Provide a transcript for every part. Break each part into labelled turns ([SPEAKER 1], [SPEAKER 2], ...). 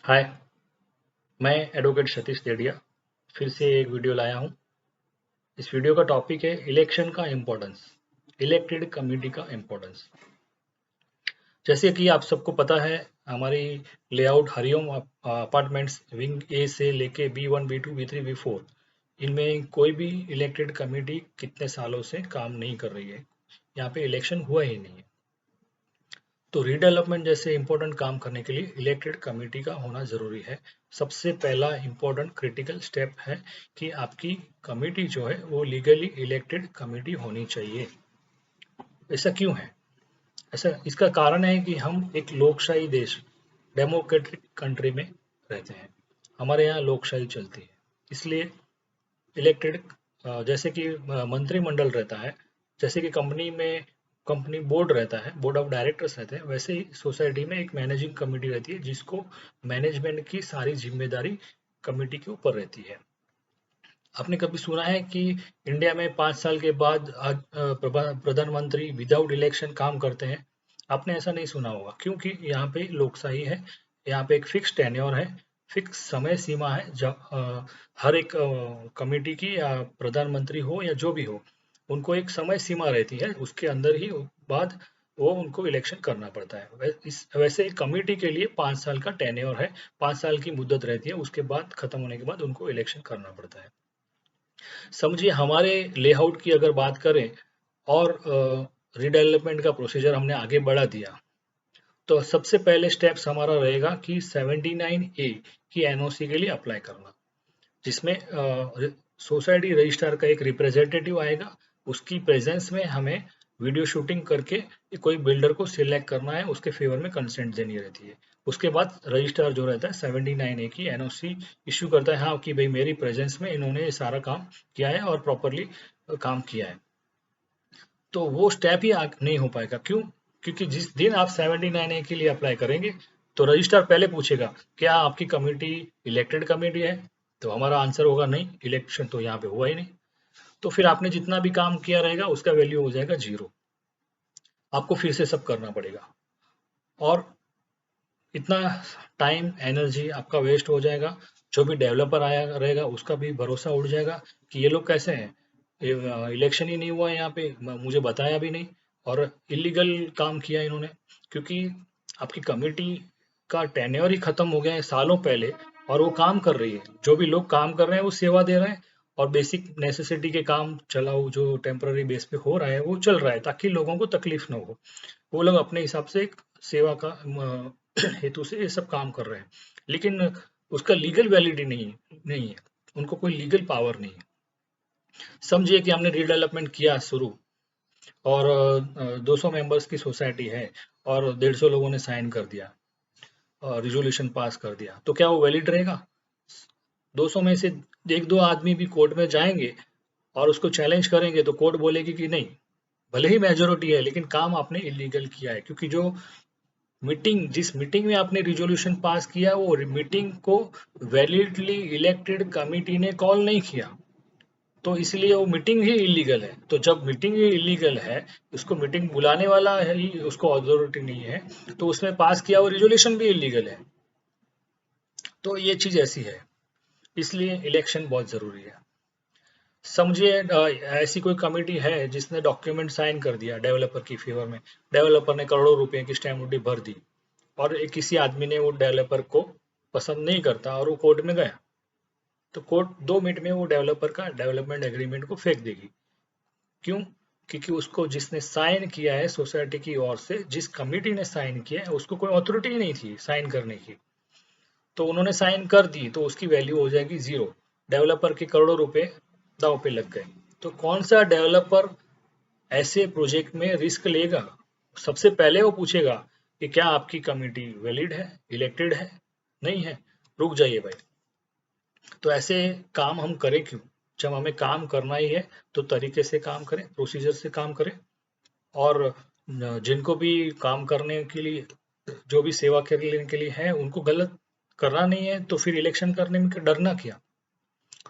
[SPEAKER 1] हाय, मैं एडवोकेट सतीश देडिया फिर से एक वीडियो लाया हूँ। इस वीडियो का टॉपिक है इलेक्शन का इम्पोर्टेंस, इलेक्टेड कमेटी का इम्पोर्टेंस। जैसे कि आप सबको पता है, हमारी लेआउट हरिओम अपार्टमेंट्स विंग ए से लेके B1, B2, B3, B4 इनमें कोई भी इलेक्टेड कमेटी कितने सालों से काम नहीं कर रही है। यहाँ पे इलेक्शन हुआ ही नहीं है। तो रीडेवलपमेंट जैसे इंपॉर्टेंट काम करने के लिए इलेक्टेड कमेटी का होना जरूरी है। सबसे पहला इंपॉर्टेंट क्रिटिकल स्टेप है कि आपकी कमेटी जो है वो लीगली इलेक्टेड कमेटी होनी चाहिए। ऐसा क्यों है? ऐसा इसका कारण है कि हम एक लोकशाही देश, डेमोक्रेटिक कंट्री में रहते हैं। हमारे यहाँ लोकशाही चलती है, इसलिए इलेक्टेड जैसे कि मंत्रिमंडल रहता है, जैसे कि कंपनी में कंपनी बोर्ड रहता है, बोर्ड ऑफ डायरेक्टर्स रहते हैं, वैसे ही सोसाइटी में एक मैनेजिंग कमेटी रहती है जिसको मैनेजमेंट की सारी जिम्मेदारी कमेटी के ऊपर रहती है। आपने कभी सुना है कि इंडिया में 5 साल के बाद प्रधानमंत्री विदाउट इलेक्शन काम करते हैं? आपने ऐसा नहीं सुना होगा, क्योंकि यहाँ पे लोकशाही है। यहाँ पे एक फिक्स टेन्योर है, फिक्स समय सीमा है। जब हर एक कमेटी की या प्रधानमंत्री हो या जो भी हो, उनको एक समय सीमा रहती है, उसके अंदर ही बाद वो उनको इलेक्शन करना पड़ता है। वैसे एक कमेटी के लिए 5 साल का टेन्योर है, 5 साल की मुद्दत रहती है, उसके बाद खत्म होने के बाद उनको इलेक्शन करना पड़ता है। समझिए हमारे लेआउट की अगर बात करें और रीडेवलपमेंट का प्रोसीजर हमने आगे बढ़ा दिया, तो सबसे पहले स्टेप्स हमारा रहेगा कि 79A की एनओसी के लिए अप्लाई करना, जिसमें सोसाइटी रजिस्ट्रार का एक रिप्रेजेंटेटिव आएगा। उसकी प्रेजेंस में हमें वीडियो शूटिंग करके कोई बिल्डर को सिलेक्ट करना है, उसके फेवर में कंसेंट देनी रहती है। उसके बाद रजिस्ट्रार जो रहता है 79A की एनओसी इश्यू करता है, हाँ कि भाई मेरी प्रेजेंस में इन्होंने ये सारा काम किया है और प्रॉपरली काम किया है। तो वो स्टेप ही नहीं हो पाएगा। क्यों? क्योंकि जिस दिन आप 79A के लिए अप्लाई करेंगे, तो रजिस्ट्रार पहले पूछेगा क्या आपकी कमेटी इलेक्टेड कमेटी है? तो हमारा आंसर होगा नहीं, इलेक्शन तो यहाँ पे हुआ ही नहीं। तो फिर आपने जितना भी काम किया रहेगा उसका वैल्यू हो जाएगा 0। आपको फिर से सब करना पड़ेगा और इतना टाइम एनर्जी आपका वेस्ट हो जाएगा। जो भी डेवलपर आया रहेगा उसका भी भरोसा उड़ जाएगा कि ये लोग कैसे हैं, इलेक्शन ही नहीं हुआ है यहाँ पे, मुझे बताया भी नहीं और इलीगल काम किया इन्होंने। क्योंकि आपकी कमेटी का टेन्योर ही खत्म हो गया है सालों पहले और वो काम कर रही है। जो भी लोग काम कर रहे हैं वो सेवा दे रहे हैं और बेसिक नेसेसिटी के काम चलाओ जो टेम्पररी बेस पे हो रहा है वो चल रहा है, ताकि लोगों को तकलीफ ना हो। वो लोग अपने हिसाब से एक सेवा का हेतु से ये सब काम कर रहे हैं, लेकिन उसका लीगल वैलिडिटी नहीं है। उनको कोई लीगल पावर नहीं है। समझिए कि हमने रीडेवलपमेंट किया शुरू और 200 मेंबर्स की सोसाइटी है और 150 लोगों ने साइन कर दिया और रिजोल्यूशन पास कर दिया, तो क्या वो वैलिड रहेगा? 200 में से एक दो आदमी भी कोर्ट में जाएंगे और उसको चैलेंज करेंगे तो कोर्ट बोलेगी कि नहीं, भले ही मेजोरिटी है लेकिन काम आपने इलीगल किया है। क्योंकि जो जिस मीटिंग में आपने रिजोल्यूशन पास किया वो मीटिंग को वैलिडली इलेक्टेड कमिटी ने कॉल नहीं किया, तो इसलिए वो मीटिंग ही इलीगल है। तो जब मीटिंग ही इलीगल है, उसको मीटिंग बुलाने वाला है ही उसको अथॉरिटी नहीं है, तो उसमें पास किया वो रिजोल्यूशन भी इलीगल है। तो ये चीज ऐसी है, इसलिए इलेक्शन बहुत जरूरी है। समझिए ऐसी कोई कमेटी है जिसने डॉक्यूमेंट साइन कर दिया डेवलपर की फेवर में, डेवलपर ने करोड़ों रुपए की स्टैम्प ड्यूटी भर दी और किसी आदमी ने वो डेवलपर को पसंद नहीं करता और वो कोर्ट में गया, तो कोर्ट 2 मिनट में वो डेवलपर का डेवलपमेंट एग्रीमेंट को फेंक देगी। क्यों? क्योंकि उसको जिसने साइन किया है सोसाइटी की ओर से, जिस कमेटी ने साइन किया है उसको कोई अथॉरिटी ही नहीं थी साइन करने की, तो उन्होंने साइन कर दी तो उसकी वैल्यू हो जाएगी 0। डेवलपर के करोड़ों रुपए दाव पे लग गए। तो कौन सा डेवलपर ऐसे प्रोजेक्ट में रिस्क लेगा? सबसे पहले वो पूछेगा कि क्या आपकी कमेटी वैलिड है, इलेक्टेड है? नहीं है, रुक जाइए भाई। तो ऐसे काम हम करें क्यों? जब हमें काम करना ही है तो तरीके से काम करें, प्रोसीजर से काम करें। और जिनको भी काम करने के लिए, जो भी सेवा करने के लिए है, उनको गलत करना नहीं है तो फिर इलेक्शन करने में डरना क्या?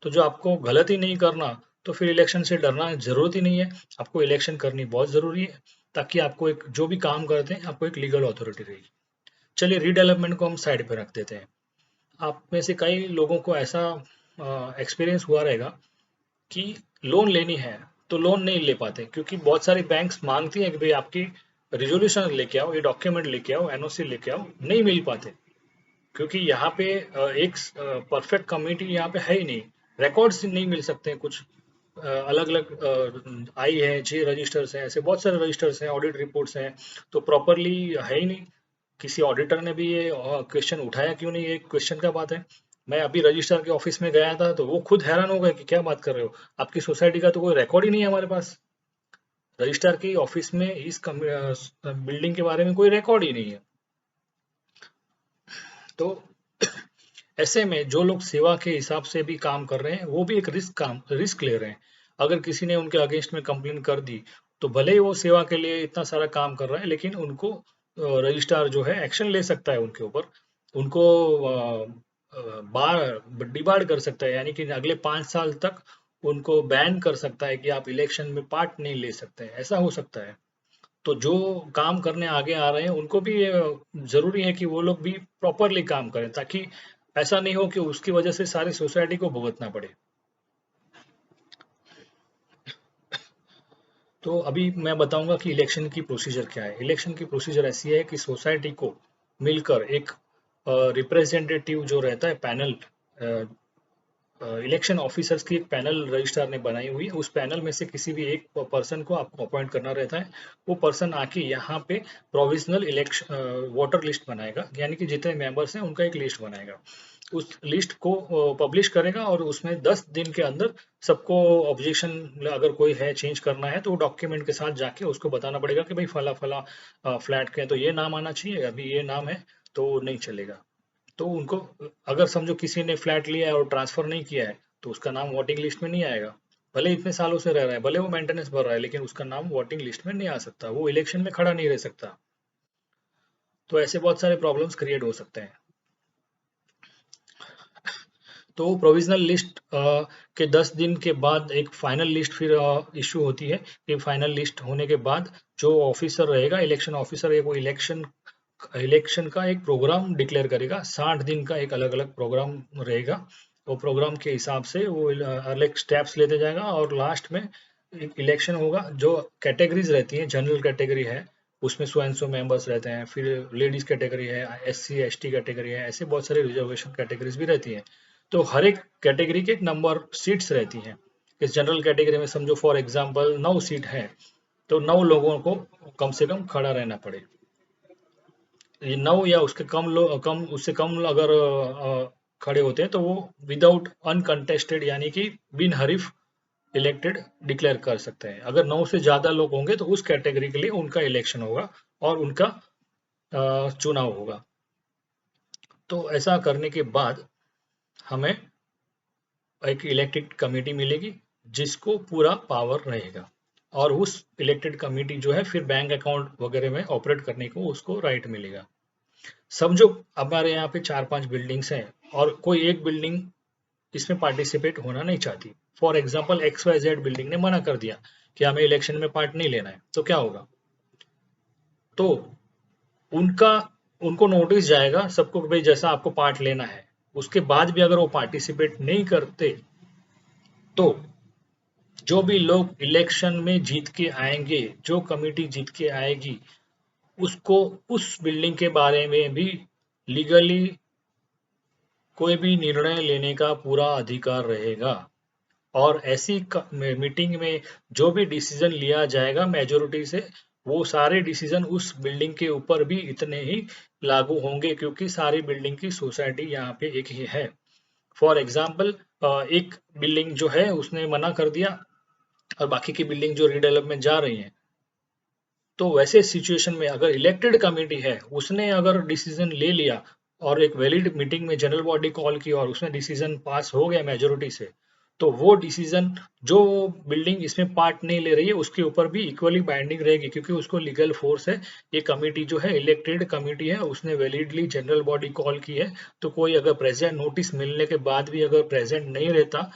[SPEAKER 1] तो जो आपको गलत ही नहीं करना, तो फिर इलेक्शन से डरना जरूरत ही नहीं है। आपको इलेक्शन करनी बहुत जरूरी है, ताकि आपको एक जो भी काम करते हैं आपको एक लीगल अथॉरिटी रहेगी। चलिए रीडेवलपमेंट को हम साइड पे रख देते हैं। आप में से कई लोगों को ऐसा एक्सपीरियंस हुआ रहेगा कि लोन लेनी है तो लोन नहीं ले पाते, क्योंकि बहुत सारी बैंक्स मांगती हैं कि भाई आपकी रिजोल्यूशन लेके आओ, ये डॉक्यूमेंट लेके आओ, एनओसी लेके आओ, नहीं मिल पाते, क्योंकि यहाँ पे एक परफेक्ट कम्युनिटी यहाँ पे है ही नहीं। रिकॉर्ड्स नहीं मिल सकते हैं कुछ, अलग अलग आई है, जे रजिस्टर्स हैं, ऐसे बहुत सारे रजिस्टर्स हैं, ऑडिट रिपोर्ट्स हैं, तो प्रॉपरली है ही नहीं। किसी ऑडिटर ने भी ये क्वेश्चन उठाया क्यों नहीं, ये क्वेश्चन का बात है। मैं अभी रजिस्ट्रार के ऑफिस में गया था तो वो खुद हैरान हो गए कि क्या बात कर रहे हो, आपकी सोसाइटी का तो कोई रिकॉर्ड ही नहीं है हमारे पास। रजिस्ट्रार की ऑफिस में इस बिल्डिंग के बारे में कोई रिकॉर्ड ही नहीं है। तो ऐसे में जो लोग सेवा के हिसाब से भी काम कर रहे हैं वो भी एक रिस्क ले रहे हैं। अगर किसी ने उनके अगेंस्ट में कंप्लेन कर दी तो भले ही वो सेवा के लिए इतना सारा काम कर रहा है, लेकिन उनको रजिस्ट्रार जो है एक्शन ले सकता है उनके ऊपर, उनको बार डिबार कर सकता है, यानी कि अगले 5 साल तक उनको बैन कर सकता है कि आप इलेक्शन में पार्ट नहीं ले सकते हैं, ऐसा हो सकता है। तो जो काम करने आगे आ रहे हैं उनको भी ये जरूरी है कि वो लोग भी प्रॉपरली काम करें, ताकि ऐसा नहीं हो कि उसकी वजह से सारी सोसाइटी को भुगतना पड़े। तो अभी मैं बताऊंगा कि इलेक्शन की प्रोसीजर क्या है। इलेक्शन की प्रोसीजर ऐसी है कि सोसाइटी को मिलकर एक रिप्रेजेंटेटिव जो रहता है पैनल, इलेक्शन ऑफिसर्स की एक पैनल रजिस्ट्रार ने बनाई हुई है। उस पैनल में से किसी भी एक पर्सन को आपको अपॉइंट करना रहता है। वो पर्सन आके यहाँ पे प्रोविजनल इलेक्शन वोटर लिस्ट बनाएगा, यानी कि जितने मेंबर्स हैं उनका एक लिस्ट बनाएगा। उस लिस्ट को पब्लिश करेगा और उसमें 10 दिन के अंदर सबको ऑब्जेक्शन अगर कोई है चेंज करना है तो डॉक्यूमेंट के साथ जाके उसको बताना पड़ेगा कि भाई फला फला फ्लैट के तो ये नाम आना चाहिए, अभी ये नाम है तो नहीं चलेगा। तो उनको, अगर समझो किसी ने फ्लैट लिया है और ट्रांसफर नहीं किया है तो उसका नाम वोटिंग लिस्ट में नहीं आएगा। भले इतने सालों से रह रहा है, भले वो मेंटेनेंस भर रहा है, लेकिन उसका नाम वोटिंग लिस्ट में नहीं आ सकता, वो इलेक्शन में खड़ा नहीं रह सकता। तो ऐसे बहुत सारे प्रॉब्लम्स क्रिएट हो सकते हैं। तो प्रोविजनल लिस्ट के 10 दिन के बाद एक फाइनल लिस्ट फिर इशू होती है। कि फाइनल लिस्ट होने के बाद जो ऑफिसर रहेगा, इलेक्शन ऑफिसर, वो इलेक्शन इलेक्शन का एक प्रोग्राम डिक्लेयर करेगा। 60 दिन का एक अलग अलग प्रोग्राम रहेगा। वो प्रोग्राम के हिसाब से वो अलग स्टेप्स लेते जाएगा और लास्ट में एक इलेक्शन होगा। जो कैटेगरीज रहती हैं, जनरल कैटेगरी है उसमें 100 मेंबर्स रहते हैं, फिर लेडीज कैटेगरी है, SC ST कैटेगरी है, ऐसे बहुत सारे रिजर्वेशन कैटेगरीज भी रहती हैं। तो हर एक कैटेगरी के एक नंबर सीट्स रहती हैं। इस जनरल कैटेगरी में समझो फॉर एग्जांपल 9 सीट है, तो 9 लोगों को कम से कम खड़ा रहना पड़े। ये 9 या उसके कम लोग, कम उससे कम अगर खड़े होते हैं तो वो विदाउट अनकंटेस्टेड, यानी कि बिन हरीफ इलेक्टेड डिक्लेयर कर सकते हैं। अगर 9 से ज्यादा लोग होंगे तो उस कैटेगरी के लिए उनका इलेक्शन होगा और उनका चुनाव होगा। तो ऐसा करने के बाद हमें एक इलेक्टेड कमेटी मिलेगी जिसको पूरा पावर रहेगा, और उस इलेक्टेड कमेटी जो है फिर बैंक अकाउंट वगैरह में ऑपरेट करने को उसको राइट मिलेगा। समझो हमारे यहाँ पे 4-5 बिल्डिंग्स हैं और कोई एक बिल्डिंग इसमें पार्टिसिपेट होना नहीं चाहती। फॉर एग्जाम्पल XYZ बिल्डिंग ने मना कर दिया कि हमें इलेक्शन में पार्ट नहीं लेना है, तो क्या होगा? तो उनका उनको नोटिस जाएगा सबको कि भाई जैसा आपको पार्ट लेना है, उसके बाद भी अगर वो पार्टिसिपेट नहीं करते तो जो भी लोग इलेक्शन में जीत के आएंगे, जो कमेटी जीत के आएगी, उसको उस बिल्डिंग के बारे में भी लीगली कोई भी निर्णय लेने का पूरा अधिकार रहेगा। और ऐसी मीटिंग में जो भी डिसीजन लिया जाएगा मेजोरिटी से, वो सारे डिसीजन उस बिल्डिंग के ऊपर भी इतने ही लागू होंगे, क्योंकि सारी बिल्डिंग की सोसाइटी यहाँ पे एक ही है। फॉर एग्जाम्पल एक बिल्डिंग जो है उसने मना कर दिया और बाकी की बिल्डिंग जो रीडेवलपमेंट जा रही है, तो वैसे सिचुएशन में अगर इलेक्टेड कमेटी है उसने अगर डिसीजन ले लिया और एक वैलिड मीटिंग में जनरल बॉडी कॉल की और उसमें डिसीजन पास हो गया मेजोरिटी से, तो वो डिसीजन जो बिल्डिंग इसमें पार्ट नहीं ले रही है उसके ऊपर भी इक्वली बाइंडिंग रहेगी, क्योंकि उसको लीगल फोर्स है। ये कमेटी जो है इलेक्टेड कमेटी है, उसने वैलिडली जनरल बॉडी कॉल की है। तो कोई अगर प्रेजेंट नोटिस मिलने के बाद भी अगर प्रेजेंट नहीं रहता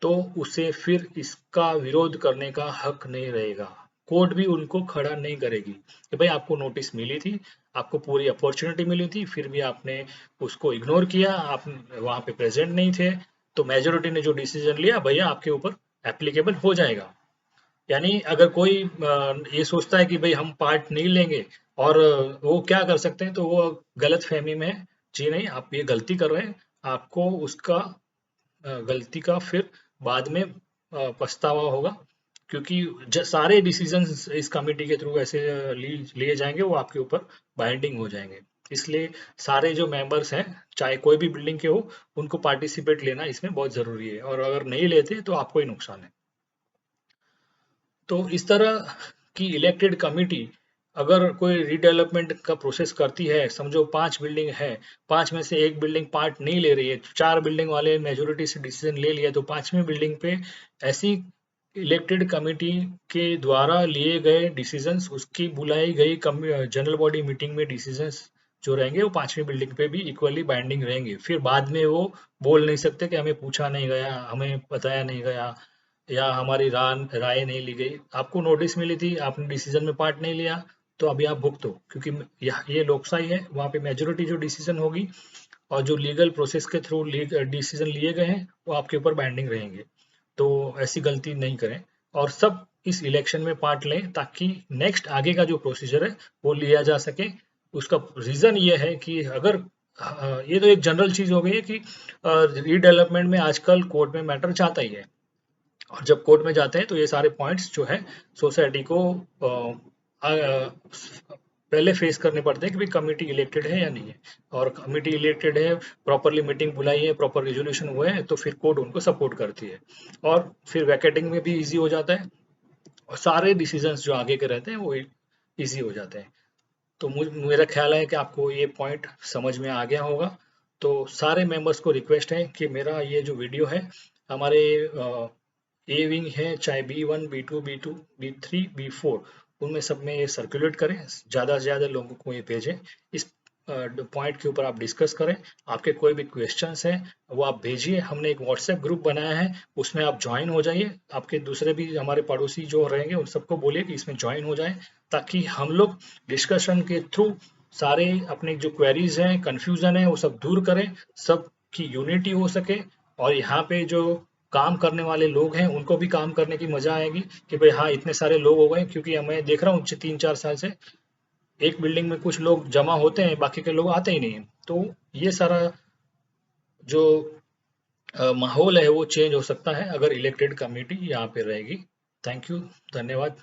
[SPEAKER 1] तो उसे फिर इसका विरोध करने का हक नहीं रहेगा। कोर्ट भी उनको खड़ा नहीं करेगी कि भाई आपको नोटिस मिली थी, आपको पूरी अपॉर्चुनिटी मिली थी, फिर भी आपने उसको इग्नोर किया, आप वहां पे प्रेजेंट नहीं थे, तो मेजोरिटी ने जो डिसीजन लिया भैया आपके ऊपर एप्लीकेबल हो जाएगा। यानी अगर कोई ये सोचता है कि भाई हम पार्ट नहीं लेंगे और वो क्या कर सकते हैं, तो वो गलत फहमी में है। जी नहीं, आप ये गलती कर रहे हैं, आपको उसका गलती का फिर बाद में पछतावा होगा, क्योंकि सारे डिसीजंस इस कमेटी के थ्रू ऐसे लिए जाएंगे, वो आपके ऊपर बाइंडिंग हो जाएंगे। इसलिए सारे जो मेंबर्स हैं, चाहे कोई भी बिल्डिंग के हो, उनको पार्टिसिपेट लेना इसमें बहुत ज़रूरी है, और अगर नहीं लेते तो आपको ही नुकसान है। तो इस तरह की इलेक्टेड कमिटी अगर कोई रीडेवलपमेंट का प्रोसेस करती है, समझो 5 बिल्डिंग है, 5 में से एक बिल्डिंग पार्ट नहीं ले रही है, 4 बिल्डिंग वाले मेजोरिटी से डिसीजन ले लिया, तो 5वीं बिल्डिंग पे ऐसी इलेक्टेड कमिटी के द्वारा लिए गए डिसीजंस, उसकी बुलाई गई जनरल बॉडी मीटिंग में डिसीजंस जो रहेंगे, वो 5वीं बिल्डिंग पे भी इक्वली बाइंडिंग रहेंगे। फिर बाद में वो बोल नहीं सकते कि हमें पूछा नहीं गया, हमें बताया नहीं गया, या हमारी राय नहीं ली गई। आपको नोटिस मिली थी, आपने डिसीजन में पार्ट नहीं लिया, तो अभी आप भुगतो, क्योंकि ये लोकशाही है, वहाँ पे मेजोरिटी जो डिसीजन होगी और जो लीगल प्रोसेस के थ्रू डिसीजन लिए गए हैं, वो आपके ऊपर बाइंडिंग रहेंगे। तो ऐसी गलती नहीं करें, और सब इस इलेक्शन में पार्ट लें, ताकि नेक्स्ट आगे का जो प्रोसीजर है वो लिया जा सके। उसका रीजन ये है कि अगर ये तो एक जनरल चीज हो गई है कि रीडेवलपमेंट में आजकल कोर्ट में मैटर जाता ही है, और जब कोर्ट में जाते हैं तो ये सारे पॉइंट्स जो है सोसाइटी को पहले फेस करने पड़ते हैं कि भाई कमिटी इलेक्टेड है या नहीं है, और कमिटी इलेक्टेड है, प्रॉपरली मीटिंग बुलाई है, प्रॉपर रेजोल्यूशन हुए हैं, तो फिर कोर्ट उनको सपोर्ट करती है, और फिर वैकेटिंग में भी इजी हो जाता है, और सारे डिसीजंस जो आगे के रहते हैं वो इजी हो जाते हैं। तो मेरा ख्याल है कि आपको ये पॉइंट समझ में आ गया होगा। तो सारे मेंबर्स को रिक्वेस्ट है कि मेरा ये जो वीडियो है, हमारे ए विंग है, चाहे B1 B2 B3 B4, उनमें सब में ये सर्कुलेट करें, ज़्यादा से ज़्यादा लोगों को ये भेजें, इस पॉइंट के ऊपर आप डिस्कस करें। आपके कोई भी क्वेश्चंस हैं वो आप भेजिए, हमने एक व्हाट्सएप ग्रुप बनाया है, उसमें आप ज्वाइन हो जाइए, आपके दूसरे भी हमारे पड़ोसी जो रहेंगे उन सबको बोलिए कि इसमें ज्वाइन हो जाए, ताकि हम लोग डिस्कशन के थ्रू सारे अपने जो क्वेरीज हैं, कंफ्यूजन है, वो सब दूर करें, सब की यूनिटी हो सके, और यहाँ पे जो काम करने वाले लोग हैं उनको भी काम करने की मजा आएगी कि भाई हाँ इतने सारे लोग हो गए, क्योंकि मैं देख रहा हूँ 3-4 साल से एक बिल्डिंग में कुछ लोग जमा होते हैं, बाकी के लोग आते ही नहीं हैं। तो ये सारा जो माहौल है वो चेंज हो सकता है अगर इलेक्टेड कमेटी यहाँ पे रहेगी। थैंक यू, धन्यवाद।